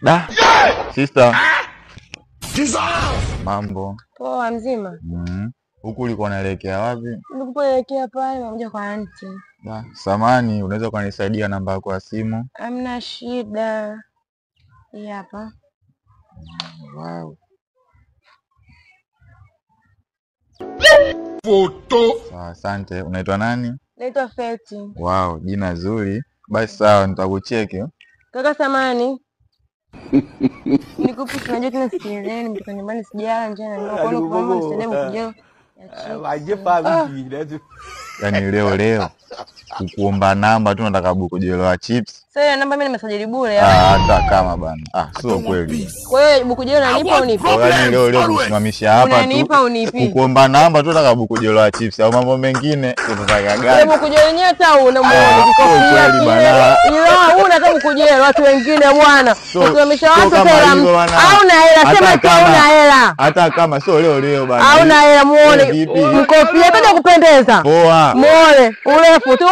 Da. Sister. Mambo. Poa mzima. Huku ulikuwa unaelekea wapi? Nilikuelekea pale nakuja kwa aunti. Da, samani, unaweza kunisaidia namba yako ya simu? Hamna shida. Hii hapa. Wow. Foto. Sawa, asante. Unaitwa nani? Naitwa Feti. Wow, jina zuri. Basi sawa, nitakucheki. Kaka samani. Nikupi tunajua tena sikielewi nimetoka nyumbani sijala njaa na ndio kwa hiyo kwa mama nisaidie mkujeo. Yaani leo kukuomba namba tu nataka bukujelo wa chips. Sasa namba mimi nimesajili bure hata kama bana. Sio kweli. Kwa hiyo bukujelo unanipa unipi? Yaani leo kusimamisha hapa tu. Unanipa unipi? Kukuomba namba tu nataka bukujelo wa chips au mambo mengine tutataka gani? Bukujelo yenyewe hata unamuona kikofia kile. Ila unataka bukujelo watu wengine bwana. Kusimamisha watu tena. Au na hela sema tu una hela. Hata kama sio leo bana. Au na hela muone. Mkofia bado kupendeza. Poa. Muone urefu tu.